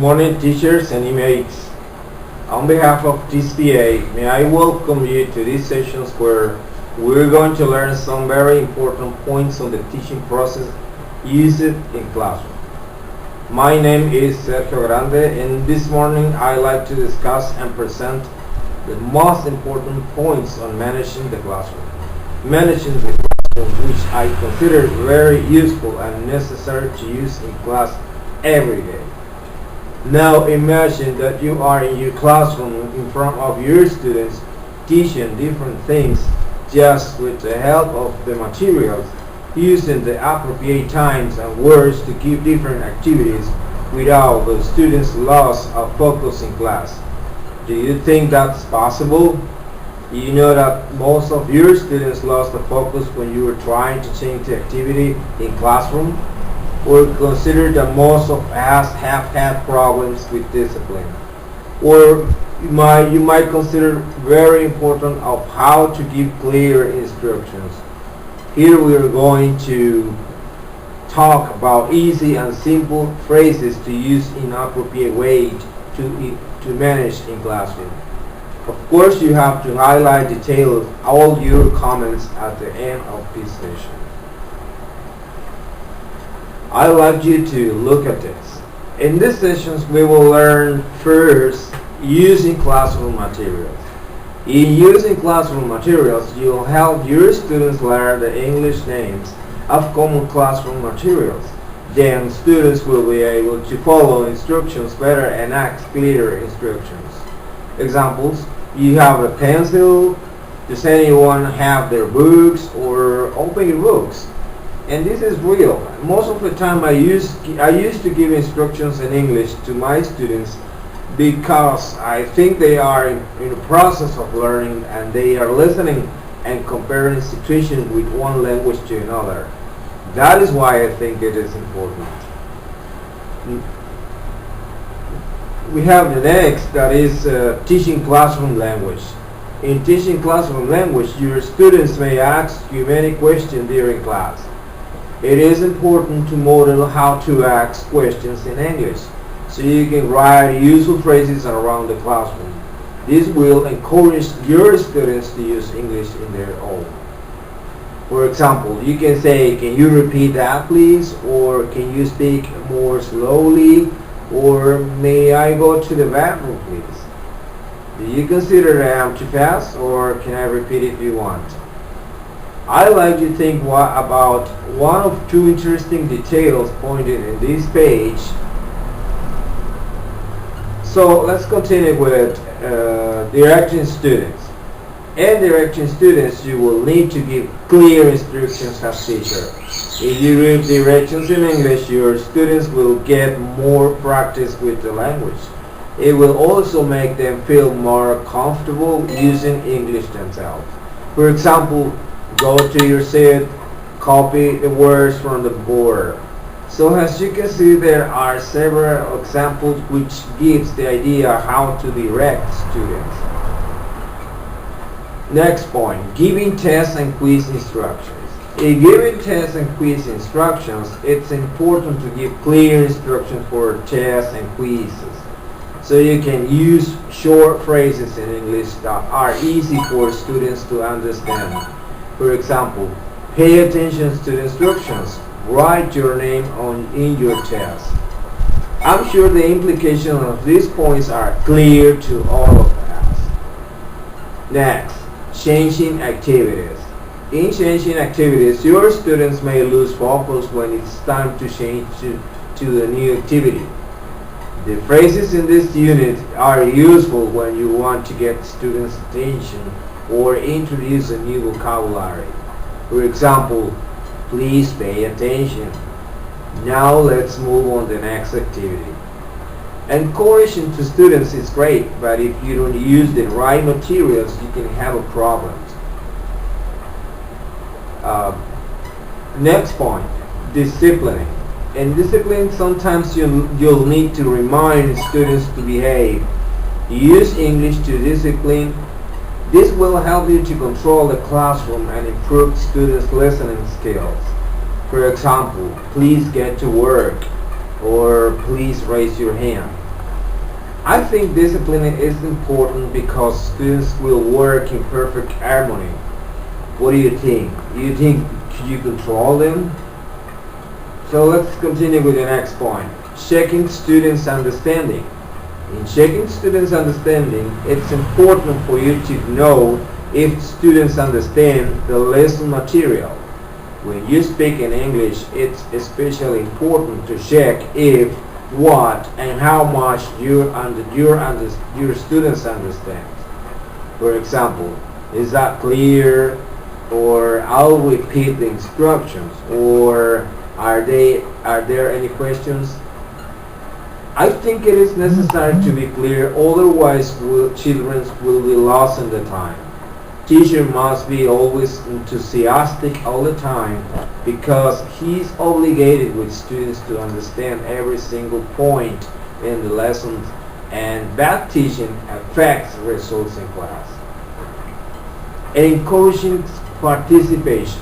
morning, teachers and inmates. On behalf of TCPA, may I welcome you to this session where we're going to learn some very important points on the teaching process used in classroom. My name is Sergey, and this morning I'd like to discuss and present the most important points on managing the classroom. Managing the classroom, which I consider very useful and necessary to use in class every day. Now imagine that you are in your classroom in front of your students teaching different things just with the help of the materials, using the appropriate times and words to give different activities without the students' loss of focus in class. Do you think that's possible? You know that most of your students lost the focus when you were trying to change the activity in classroom? Or consider that most of us have had problems with discipline. Or you might consider very important of how to give clear instructions. Here we are going to talk about easy and simple phrases to use in appropriate way to manage in classroom. Of course, you have to highlight details all your comments at the end of this session. I'd like you to look at this. In these sessions, we will learn first using classroom materials. In using classroom materials, you'll help your students learn the English names of common classroom materials. Then students will be able to follow instructions better and ask clearer instructions. Examples: you have a pencil. Does anyone have their books? Or open your books. And this is real. Most of the time I used to give instructions in English to my students because I think they are in the process of learning and they are listening and comparing situations with one language to another. That is why I think it is important. We have the next, that is teaching classroom language. In teaching classroom language, your students may ask you many questions during class. It is important to model how to ask questions in English, so you can write useful phrases around the classroom. This will encourage your students to use English in their own. For example, you can say, "Can you repeat that please?" Or "Can you speak more slowly?" Or "May I go to the bathroom please?" Do you consider that I'm too fast, or can I repeat if you want? I'd like to think about one of two interesting details pointed in this page. So let's continue with directing students. In directing students, you will need to give clear instructions as teacher. If you give directions in English, your students will get more practice with the language. It will also make them feel more comfortable using English themselves. For example, go to your seat, copy the words from the board. So as you can see, there are several examples which gives the idea how to direct students. Next point, giving tests and quiz instructions. In giving tests and quiz instructions, it's important to give clear instructions for tests and quizzes. So you can use short phrases in English that are easy for students to understand. For example, pay attention to the instructions. Write your name in your test. I'm sure the implications of these points are clear to all of us. Next, changing activities. In changing activities, your students may lose focus when it's time to change to a new activity. The phrases in this unit are useful when you want to get students' attention or introduce a new vocabulary. For example, please pay attention. Now let's move on to the next activity. Encouraging to students is great, but if you don't use the right materials, you can have a problem. Next point, disciplining. In discipline, sometimes you'll need to remind students to behave. Use English to discipline. This will help you to control the classroom and improve students' listening skills. For example, please get to work, or please raise your hand. I think discipline is important because students will work in perfect harmony. What do you think? Do you think you control them? So let's continue with the next point. Checking students' understanding. In checking students' understanding, it's important for you to know if students understand the lesson material. When you speak in English, it's especially important to check if, what, and how much your students understand. For example, is that clear? Or I'll repeat the instructions. Or are there any questions? I think it is necessary to be clear, otherwise children will be lost in the time. Teacher must be always enthusiastic all the time because he's obligated with students to understand every single point in the lessons, and bad teaching affects results in class. Encouraging participations.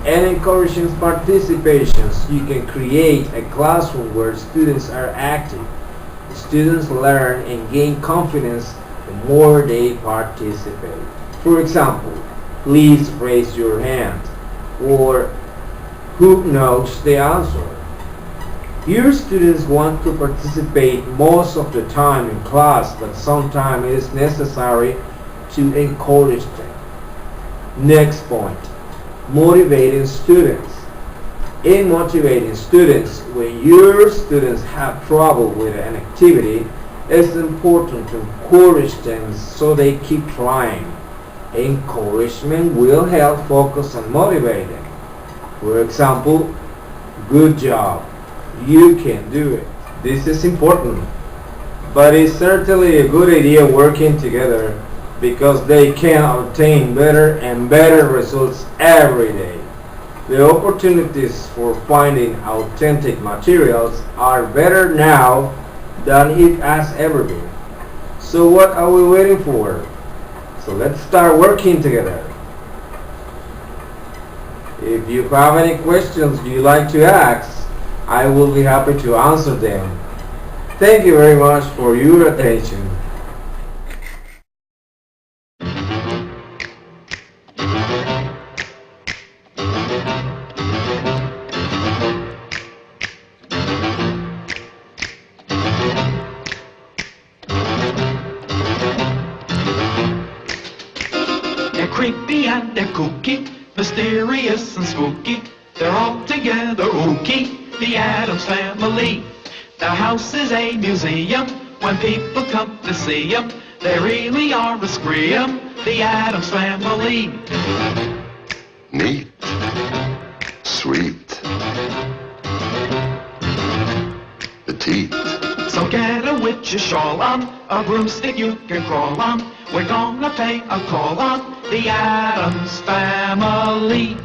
And encouraging participations, you can create a classroom where students are active. Students learn and gain confidence the more they participate. For example, please raise your hand, or who knows the answer? Your students want to participate most of the time in class, but sometimes it is necessary to encourage them. Next point. Motivating students. In motivating students, when your students have trouble with an activity, it's important to encourage them so they keep trying. Encouragement will help focus and motivate them. For example, good job, you can do it. This is important, but it's certainly a good idea working together because they can obtain better and better results every day. The opportunities for finding authentic materials are better now than it has ever been. So what are we waiting for? So let's start working together. If you have any questions you'd like to ask, I will be happy to answer them. Thank you very much for your attention. They're creepy and they're kooky, mysterious and spooky. They're all together ooky, the Addams Family. Their house is a museum when people come to see them. They really are a scream, the Addams Family. Neat, sweet, petite. So get a witch's shawl on, a broomstick you can crawl on. We're gonna pay a call on the Addams Family.